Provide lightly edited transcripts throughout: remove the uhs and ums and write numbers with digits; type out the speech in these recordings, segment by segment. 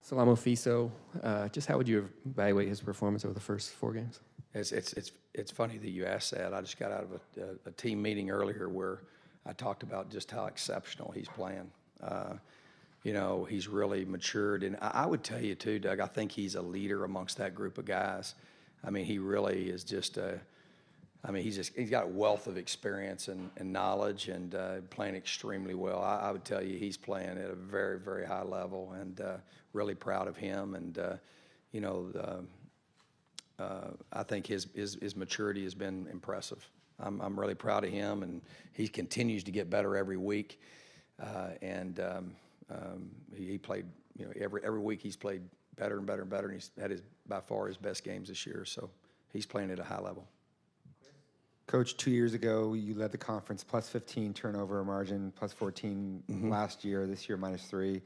Salamo Fiso, just how would you evaluate his performance over the first 4 games? It's funny that you asked that. I just got out of a team meeting earlier where I talked about just how exceptional he's playing. He's really matured, and I would tell you too, Doug. I think he's a leader amongst that group of guys. I mean, he really is just he's got a wealth of experience and knowledge, and playing extremely well. I would tell you he's playing at a very, very high level, and really proud of him. And I think his maturity has been impressive. I'm really proud of him, and he continues to get better every week. He played, every week he's played better and better and better, and he's had by far his best games this year. So he's playing at a high level. Coach, 2 years ago, you led the conference plus 15 turnover margin, plus 14 last year. This year, -3.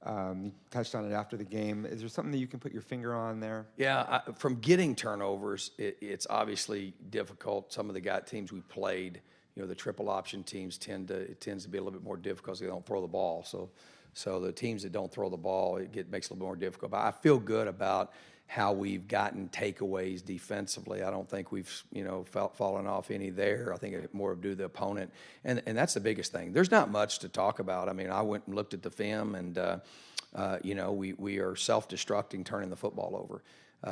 You touched on it after the game. Is there something that you can put your finger on there? Yeah, from getting turnovers, it's obviously difficult. Some of the teams we played, the triple option teams it tends to be a little bit more difficult because they don't throw the ball. So the teams that don't throw the ball, makes it a little more difficult. But I feel good about how we've gotten takeaways defensively. I don't think we've, fallen off any there. I think it more due to the opponent. And that's the biggest thing. There's not much to talk about. I mean, I went and looked at the film, and, we are self-destructing turning the football over.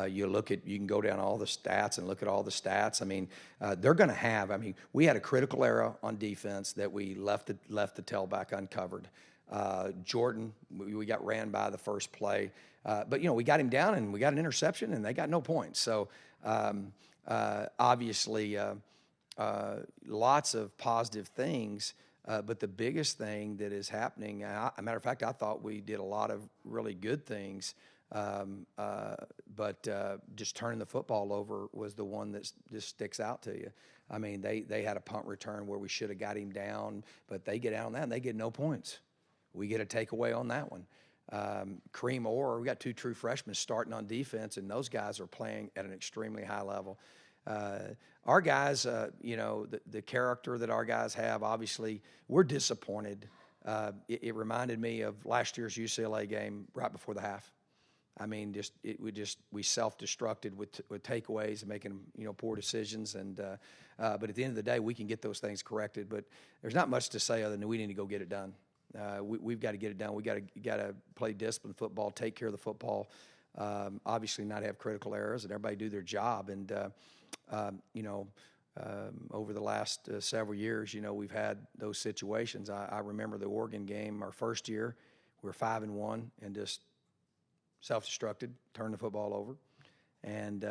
You can go down all the stats and look at all the stats. I mean, they're going to have, we had a critical error on defense that we left the tailback uncovered. Jordan, we got ran by the first play. But, we got him down and we got an interception and they got no points. So, obviously, lots of positive things. But the biggest thing that is happening, a matter of fact, I thought we did a lot of really good things. But just turning the football over was the one that just sticks out to you. I mean, they had a punt return where we should have got him down, but they get out on that and they get no points. We get a takeaway on that one. Kareem Orr, we got 2 true freshmen starting on defense, and those guys are playing at an extremely high level. Our guys, the character that our guys have, obviously, we're disappointed. It reminded me of last year's UCLA game right before the half. I mean, we self-destructed with takeaways and making poor decisions, and but at the end of the day, we can get those things corrected. But there's not much to say other than we need to go get it done. We've got to get it done. We got to play disciplined football, take care of the football. Obviously, not have critical errors, and everybody do their job. And over the last several years, we've had those situations. I remember the Oregon game, our first year. We were 5-1 and just self-destructed, turned the football over, and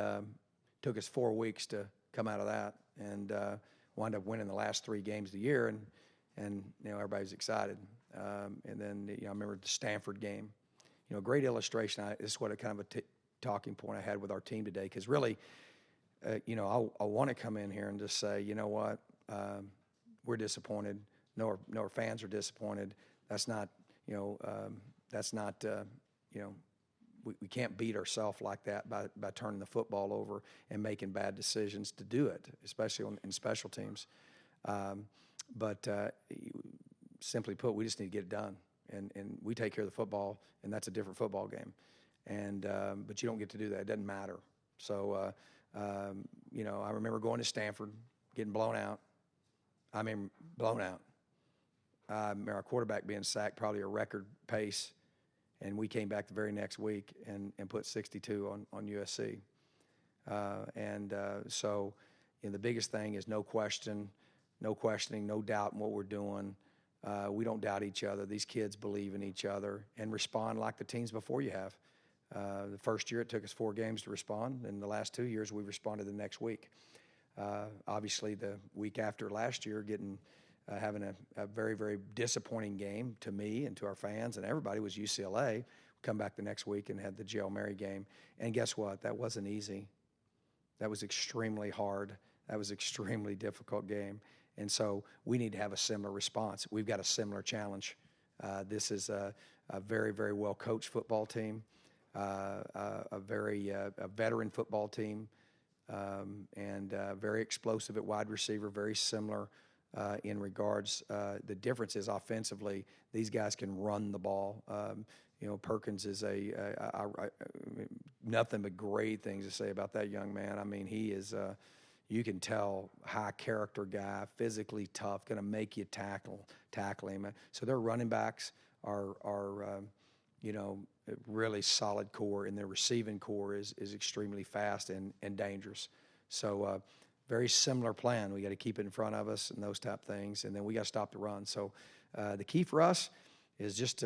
took us 4 weeks to come out of that, and wound up winning the last 3 games of the year, and everybody's excited. And then I remember the Stanford game. Great illustration. This is what a kind of a talking point I had with our team today, because really, I want to come in here and just say, you know what, we're disappointed. No, our fans are disappointed. That's not, we can't beat ourselves like that by turning the football over and making bad decisions to do it, especially in special teams. But simply put, we just need to get it done, and we take care of the football, and that's a different football game. And but you don't get to do that; it doesn't matter. So I remember going to Stanford, getting blown out. I mean, blown out. I remember our quarterback being sacked probably a record pace, and we came back the very next week and put 62 on USC. So the biggest thing is no questioning, no doubt in what we're doing. We don't doubt each other. These kids believe in each other and respond like the teams before you have. The first year it took us 4 games to respond, and the last 2 years we responded the next week. Obviously, the week after last year, having a very, very disappointing game to me and to our fans and everybody was UCLA. Come back the next week and had the Joe Mary game. And guess what? That wasn't easy. That was extremely hard. That was an extremely difficult game. And so we need to have a similar response. We've got a similar challenge. This is a very, very well-coached football team, a veteran football team, and very explosive at wide receiver, very similar in regards. The difference is offensively, these guys can run the ball. Perkins is nothing but great things to say about that young man. I mean, he is, you can tell, high character guy, physically tough, going to make you tackle him. So their running backs are really solid core, and their receiving core is extremely fast and dangerous. So very similar plan. We got to keep it in front of us and those type things, and then we got to stop the run. So the key for us is just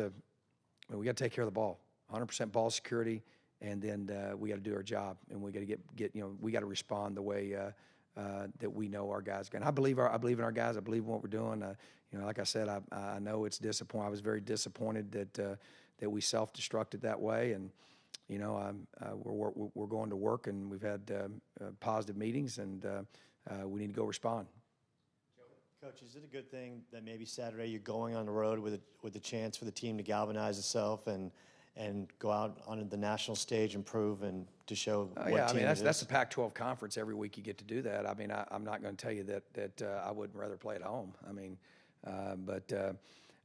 we got to take care of the ball, 100% ball security, and then we got to do our job, and we got to get we got to respond the way that we know our guys can. I believe in our guys. I believe in what we're doing. Like I said, I know it's disappointing. I was very disappointed that we self-destructed that way, and we're going to work, and we've had positive meetings, and we need to go respond. Coach, is it a good thing that maybe Saturday you're going on the road with a chance for the team to galvanize itself and go out on the national stage and prove and to show what team it is? That's the Pac-12 conference. Every week you get to do that. I mean, I'm not going to tell you that I wouldn't rather play at home. I mean,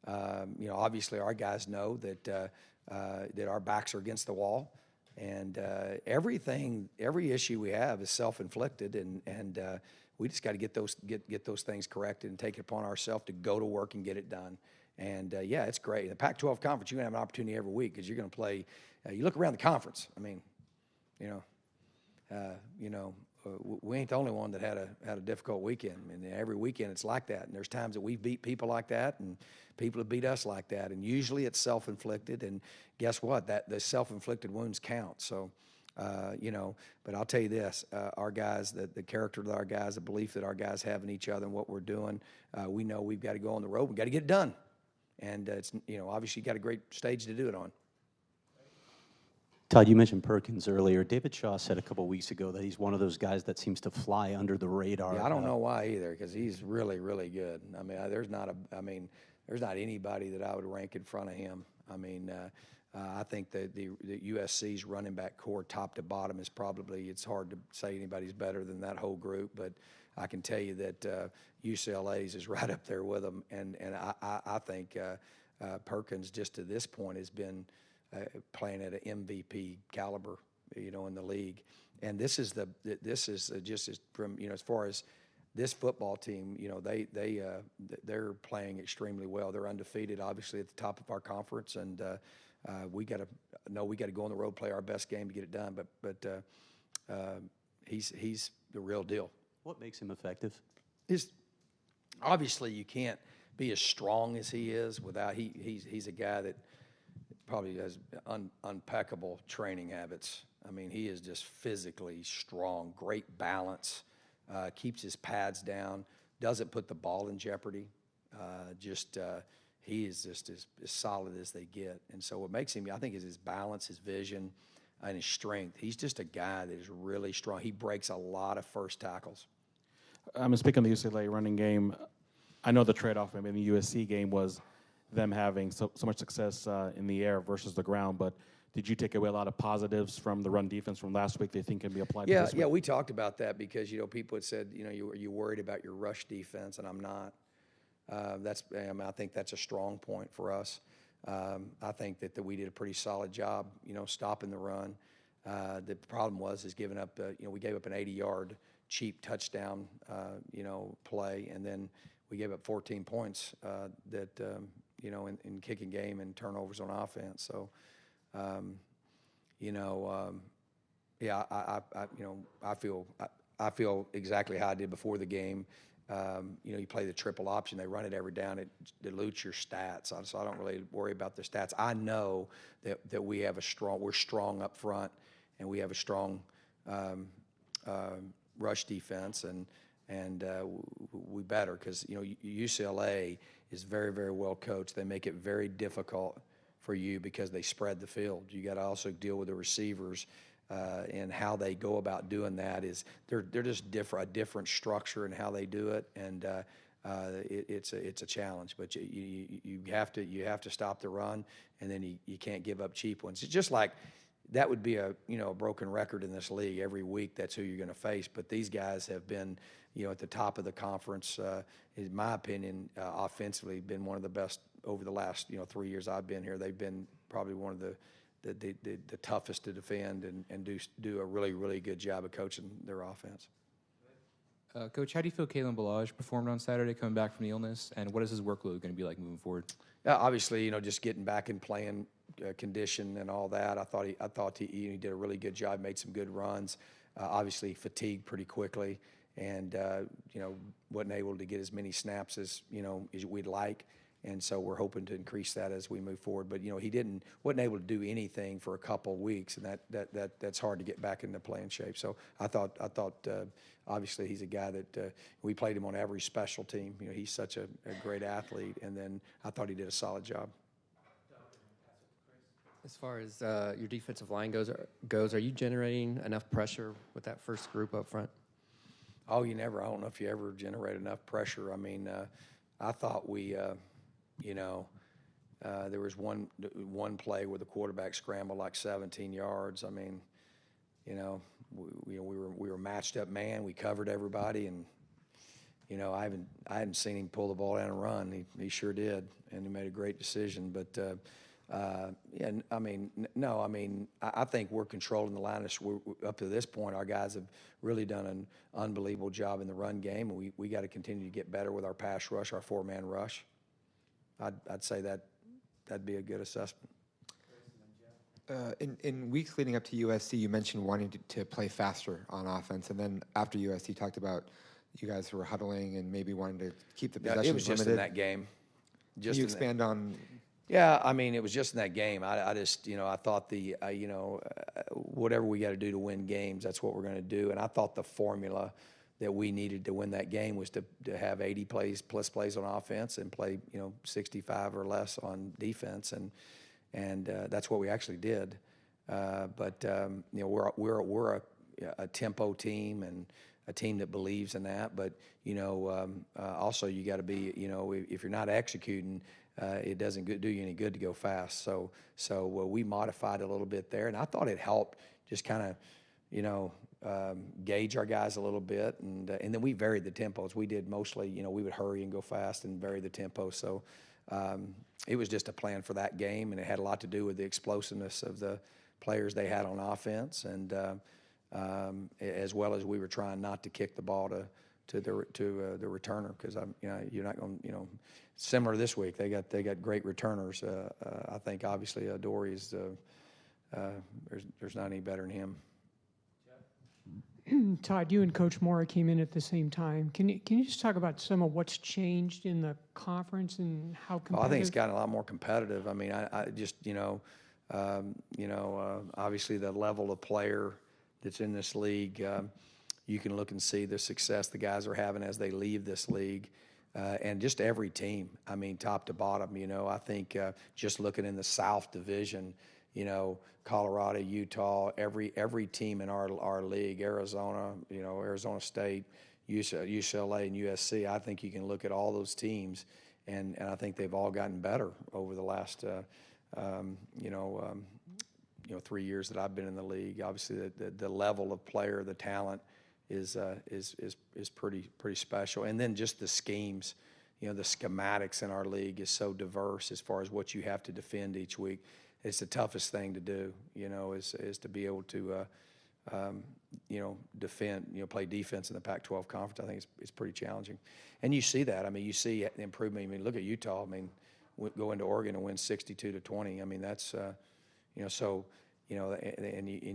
obviously our guys know that our backs are against the wall, and every issue we have is self-inflicted, and we just got to get those things corrected and take it upon ourselves to go to work and get it done. And it's great. The Pac-12 conference, you're gonna have an opportunity every week because you're gonna play. You look around the conference. I mean, we ain't the only one that had a difficult weekend. I mean, every weekend it's like that. And there's times that we've beat people like that, and people have beat us like that. And usually it's self-inflicted. And guess what? That the self-inflicted wounds count. So. But I'll tell you this, our guys, the character of our guys, the belief that our guys have in each other and what we're doing, we know we've got to go on the road. We've got to get it done. And it's, obviously you got a great stage to do it on. Todd, you mentioned Perkins earlier. David Shaw said a couple weeks ago that he's one of those guys that seems to fly under the radar. Yeah, I don't know why either, because he's really, really good. I mean, there's not anybody that I would rank in front of him. I mean, I think the USC's running back core, top to bottom, is probably, it's hard to say anybody's better than that whole group, but I can tell you that UCLA's is right up there with them, and I think Perkins, just to this point, has been playing at an MVP caliber, in the league. And this is just as from, as far as this football team, they're playing extremely well. They're undefeated, obviously, at the top of our conference, and we got to go on the road, play our best game to get it done. But he's the real deal. What makes him effective? Obviously you can't be as strong as he is without he's a guy that probably has impeccable training habits. I mean, he is just physically strong, great balance, keeps his pads down, doesn't put the ball in jeopardy. He is just as solid as they get. And so what makes him, I think, is his balance, his vision, and his strength. He's just a guy that is really strong. He breaks a lot of first tackles. Speaking of the UCLA running game, I know the trade-off in the USC game was them having so much success in the air versus the ground, but did you take away a lot of positives from the run defense from last week they think can be applied to this week? Yeah, we talked about that because, people had said, you worried about your rush defense, and I'm not. I think that's a strong point for us. I think that we did a pretty solid job, stopping the run. The problem is giving up, we gave up an 80-yard cheap touchdown, play, and then we gave up 14 points in kicking game and turnovers on offense. So, I feel exactly how I did before the game. You play the triple option, they run it every down, it dilutes your stats. So I don't really worry about the stats. I know that we're strong up front, and we have a strong rush defense, and we better, because UCLA is very, very well coached. They make it very difficult for you because they spread the field. You got to also deal with the receivers. And how they go about doing that is they're just a different structure in how they do it, and it's a challenge. But you have to stop the run, and then you can't give up cheap ones. It's just like that would be a broken record in this league. Every week that's who you're going to face. But these guys have been at the top of the conference. In my opinion, offensively, been one of the best over the last 3 years I've been here. They've been probably one of the toughest to defend and do a really, really good job of coaching their offense. Coach, how do you feel Kalen Ballage performed on Saturday coming back from the illness, and what is his workload going to be like moving forward? Obviously, just getting back in playing condition and all that. I thought he did a really good job, made some good runs. Obviously, fatigued pretty quickly, and wasn't able to get as many snaps as we'd like. And so we're hoping to increase that as we move forward. But he wasn't able to do anything for a couple of weeks, and that's hard to get back into playing shape. So I thought obviously he's a guy that we played him on every special team. He's such a great athlete, and then I thought he did a solid job. As far as your defensive line goes, are you generating enough pressure with that first group up front? Oh, I don't know if you ever generate enough pressure. I mean, I thought we. There was one play where the quarterback scrambled like 17 yards. I mean, we were matched up man. We covered everybody, and I hadn't seen him pull the ball down and run. He sure did, and he made a great decision. But I think we're controlling the line. Up to this point, our guys have really done an unbelievable job in the run game, and we got to continue to get better with our pass rush, our 4-man rush. I'd say that'd be a good assessment. In weeks leading up to USC, you mentioned wanting to play faster on offense, and then after USC, you talked about you guys were huddling and maybe wanting to keep the possessions limited. It was just limited. in that game. Can you expand on? Yeah, I mean, it was just in that game. I just, I thought whatever we got to do to win games, that's what we're going to do. And I thought the formula that we needed to win that game was to have 80 plus plays on offense and play 65 or less on defense, and that's what we actually did. But we're a tempo team and a team that believes in that. But also you got to be if you're not executing, it doesn't do you any good to go fast. So we modified a little bit there, and I thought it helped just kind of gauge our guys a little bit, and then we varied the tempos. We did mostly, we would hurry and go fast and vary the tempo. So it was just a plan for that game, and it had a lot to do with the explosiveness of the players they had on offense, and as well as we were trying not to kick the ball to the returner, because you're not going similar this week. They got great returners. I think obviously Dory's there's not any better than him. Todd, you and Coach Mora came in at the same time. Can you just talk about some of what's changed in the conference and how competitive? I think it's gotten a lot more competitive. I mean, I just obviously the level of player that's in this league, you can look and see the success the guys are having as they leave this league, and just every team. I mean, top to bottom. I think just looking in the South Division. Colorado, Utah, every team in our league, Arizona, Arizona State, UCLA, and USC. I think you can look at all those teams, and I think they've all gotten better over the last 3 years that I've been in the league. Obviously, the level of player, the talent is pretty special, and then just the schemes. The schematics in our league is so diverse as far as what you have to defend each week. It's the toughest thing to do, is to be able to, defend, play defense in the Pac-12 conference. I think it's pretty challenging. And you see that. I mean, you see the improvement. I mean, look at Utah. I mean, go into Oregon and win 62-20. I mean, that's, and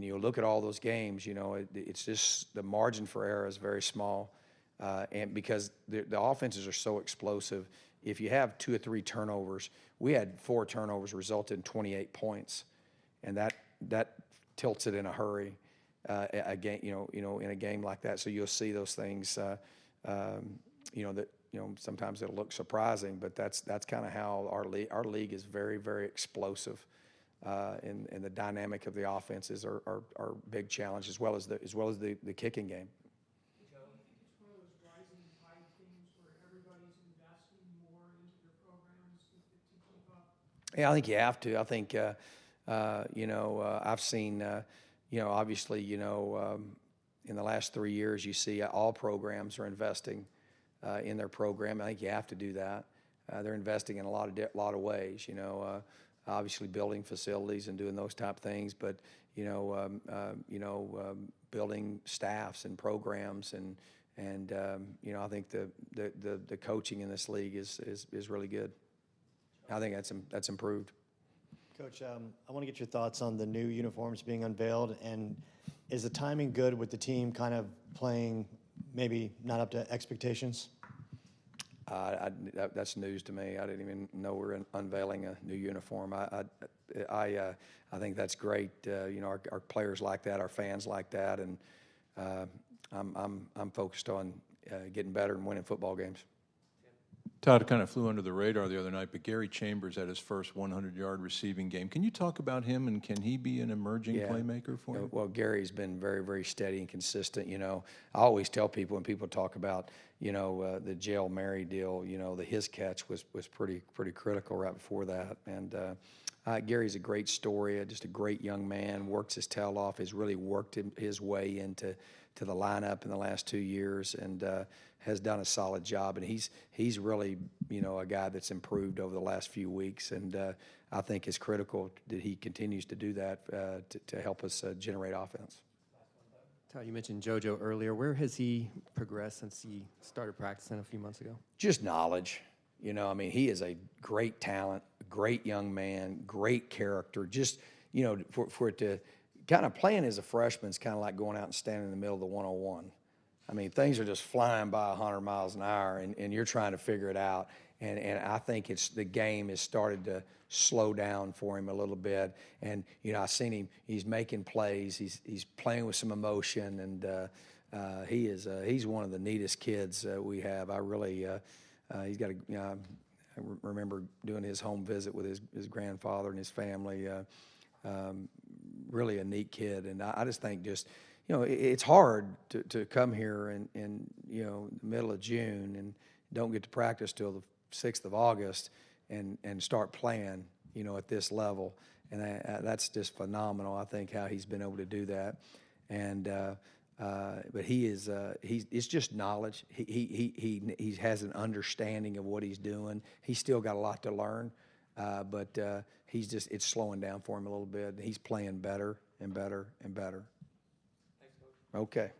you look at all those games, it's just the margin for error is very small. And because the offenses are so explosive, if you have 2 or 3 turnovers, we had 4 turnovers resulted in 28 points, and that tilts it in a hurry. In a game like that, so you'll see those things. Sometimes it'll look surprising, but that's kind of how our league is very, very explosive, and the dynamic of the offenses are a big challenge, as well as the kicking game. Yeah, I think you have to. I think, I've seen, obviously, in the last 3 years, you see all programs are investing in their program. I think you have to do that. They're investing in a lot of ways. obviously building facilities and doing those type things, but building staffs and programs and I think the coaching in this league is really good. I think that's improved. Coach, I want to get your thoughts on the new uniforms being unveiled, and is the timing good with the team kind of playing maybe not up to expectations? That's news to me. I didn't even know we're unveiling a new uniform. I think that's great. Our players like that, our fans like that, and I'm focused on getting better and winning football games. Todd kind of flew under the radar the other night, but Gary Chambers had his first 100-yard receiving game. Can you talk about him, and can he be an emerging playmaker for you? Well, Gary's been very, very steady and consistent. I always tell people when people talk about, the Jail Mary deal, his catch was pretty critical right before that. And Gary's a great story, just a great young man, works his tail off, has really worked his way into the lineup in the last 2 years, and has done a solid job. And he's really, a guy that's improved over the last few weeks, and I think it's critical that he continues to do that to help us generate offense. Todd, you mentioned JoJo earlier. Where has he progressed since he started practicing a few months ago? Just knowledge. He is a great talent, great young man, great character. Just, for it to kind of playing as a freshman is kind of like going out and standing in the middle of the 101. Things are just flying by 100 miles an hour, and you're trying to figure it out. And I think the game has started to slow down for him a little bit. And I've seen him; he's making plays. He's playing with some emotion, and he's one of the neatest kids we have. I really he's got I remember doing his home visit with his grandfather and his family. Really a neat kid, and I just think it's hard to come here in the middle of June and don't get to practice till the 6th of August and start playing, at this level. And that's just phenomenal, I think, how he's been able to do that. And but it's just knowledge. He has an understanding of what he's doing. He's still got a lot to learn, but it's slowing down for him a little bit. He's playing better and better and better. Okay.